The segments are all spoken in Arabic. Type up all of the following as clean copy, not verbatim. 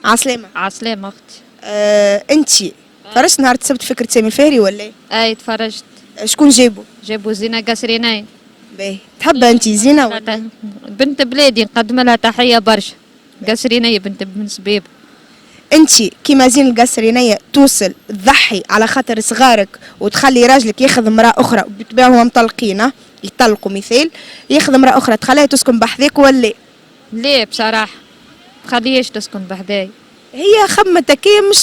عسلامة. عسلامة اختي. انتي تفرجت نهار السبت فكرة سامي الفهري ولا ايه؟ اي تفرجت. شكون جابوا؟ جابوا زينة قصرينين. باهي تحبها انتي زينة ولا؟ بنت بلادي نقدم لها تحية برشا. قصرينية بنت بن سبيب. انتي كيما زين القصرينية توصل تضحي على خاطر صغارك وتخلي راجلك ياخذ امرأة أخرى بالطبيعة هما مطلقين يطلقوا مثال ياخذ امرأة أخرى تخليها تسكن بحذاك ولا؟ ليه بصراحة خليهاش تسكن بحداي. هي خمت هكايا مش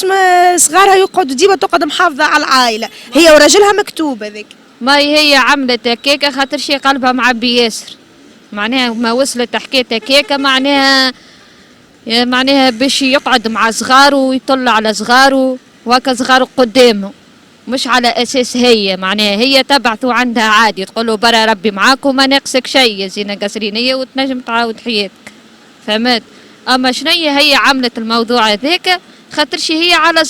صغارها يقعدوا ديما تقعد محافظة على العائلة هي وراجلها مكتوب هذاك. ما هي عملت هكاكا خاطر شي قلبها معبي ياسر. معناها ما وصلت حكاية هكاكا معناها باش يقعد مع صغاره ويطل على صغاره وهكا صغاره قدامه مش على اساس هي معناها هي تبعثوا عندها عادي تقولوا برا ربي معاك وما ناقصك شيء يا زينة قصرينية وتنجم تعاود حياتك فهمت. اما شنية هي عملت الموضوع هذاك خاطرش هي على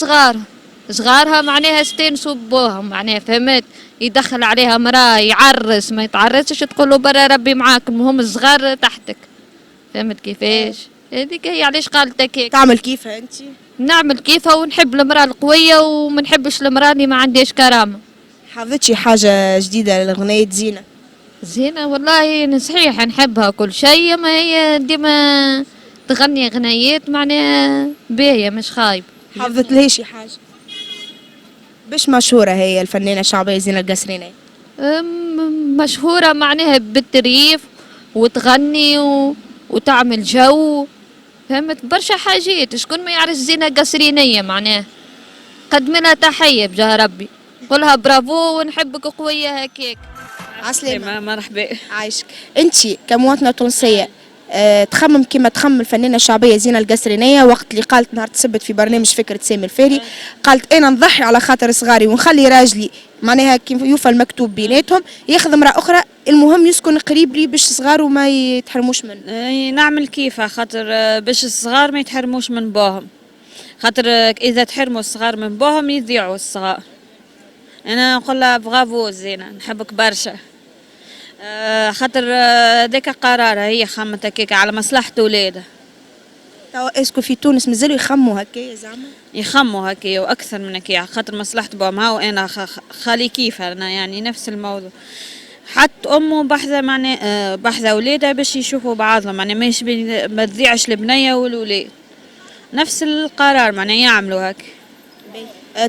صغارها معناها استانسوا بوهم معناها فهمت. يدخل عليها مراه يعرس ما يتعرسش تقولوا برا ربي معاك المهم الصغار تحتك فهمت كيفاش. هذيك هي علاش قالت هكاك. تعمل كيفها انت؟ نعمل كيفها ونحب المراه القويه وما نحبش المراه اللي ما عندهاش كرامه. حافظت شي حاجه جديده للغنية زينة؟ زينة والله صحيح نحبها كل شيء ما هي ديما تغني غنيات معناها باهيه مش خايب. حافظت لها شي حاجه؟ باش مشهوره هي الفنانه الشعبيه زينة القصرينية؟ مشهوره معناها بالتريف وتغني وتعمل جو فهمت برشا حاجات. شكون ما يعرف زينة قصرينية معناها قدم لها تحية بجاه ربي قولها برافو ونحبك قوية هكاك. عسلامة. مرحبا. عايشك. انت كمواطنة تونسية تخمم كما تخمم الفنانة الشعبية زينة القصرينية وقت اللي قالت نهار السبت في برنامج فكرة سامي الفهري قالت انا نضحي على خاطر صغاري ونخلي راجلي معناها كيف يوفى المكتوب بيناتهم ياخذ امرأة أخرى المهم يسكن قريب لي باش صغاره ما يتحرموش منه. نعمل كيفها خاطر باش الصغار ما يتحرموش من بوهم خاطر إذا تحرموا الصغار من بوهم يضيعوا الصغار. أنا نقول لها برافو زينة نحبك برشا خاطر ذاك قرارها هي خمت هكاك على مصلحة ولادها. توا اسكو في تونس مازالوا يخموا هكايا زعما؟ يخموا هكايا واكثر من هكايا خاطر مصلحة بوهم هاو انا خالي كيفها انا يعني نفس الموضوع. حتى امه بحذا معناها بحذا ولادها باش يشوفوا بعضهم معناها ما تضيعش البنيه والولاد نفس القرار معناها يعملوا هكا.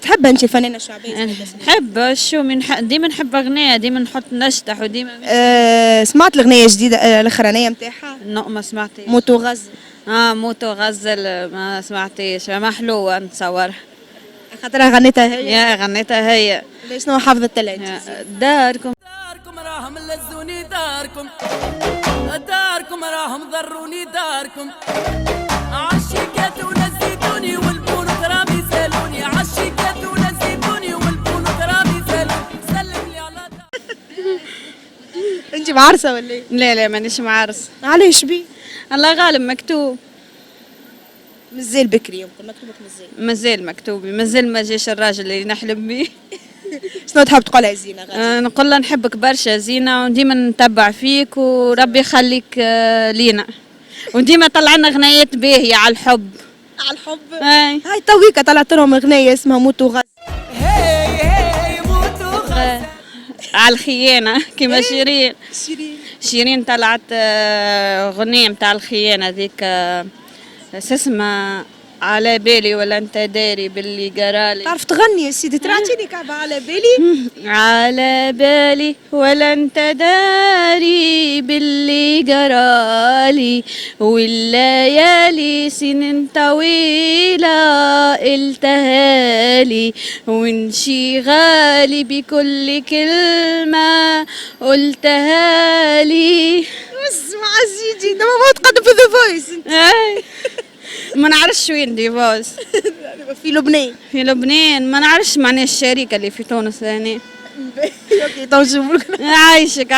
تحب انت الفنانه الشعبيه؟ نحب شو ديما نحب اغنيه ديما نحط نشطح وديما سمعت الاغنيه الجديده الاخرانيه نتاعها؟ ما سمعتيش. موتو غزل. موتو غزل ما سمعتيش ما حلوه نتصورها خاطرها غنيتها هي. يا غنيتها هي. ليش شنو حافظت لها انت؟ داركم راهم لزوني داركم راهم ضروني داركم عالشيكات ونزيدوني والبون ترابي سالوني عالشيكات ونزيدوني والبون ترابي سالوني سلم لي على انت معرسه ولا ايه؟ لا مانيش معرس. علاش بي؟ الله غالب مكتوب. مازال بكري يمكن مكتوبك مازال مكتوبي مازال ما جاش الراجل اللي نحلم بيه. شنو تحب تقولها زينة غادي؟ نقول لها نحبك برشا زينة وديما نتبع فيك وربي يخليك لينا وديما طلعنا غنيات باهية على الحب. على الحب؟ هاي تويكا طلعت لهم اغنية اسمها موتو غزل. هي موتو غزل. على الخيانة كيما شيرين طلعت غنية متاع الخيانة ذيك اسمها على بالي ولا انت داري باللي قرالي. تعرف تغني يا سيدي ترعتيني كعبة على بالي. على بالي ولا انت داري باللي قرالي والليالي سنين طويلة التهالي وانشغالي بكل كلمة قلتها لي. اسمع سيدي ده ما تقدم في ذا فويس. ما نعرفش وين ديفوز. في لبنان. في لبنان ما نعرفش معناها الشركة اللي في تونس هنا. اوكي تو نشوفوا. عايشك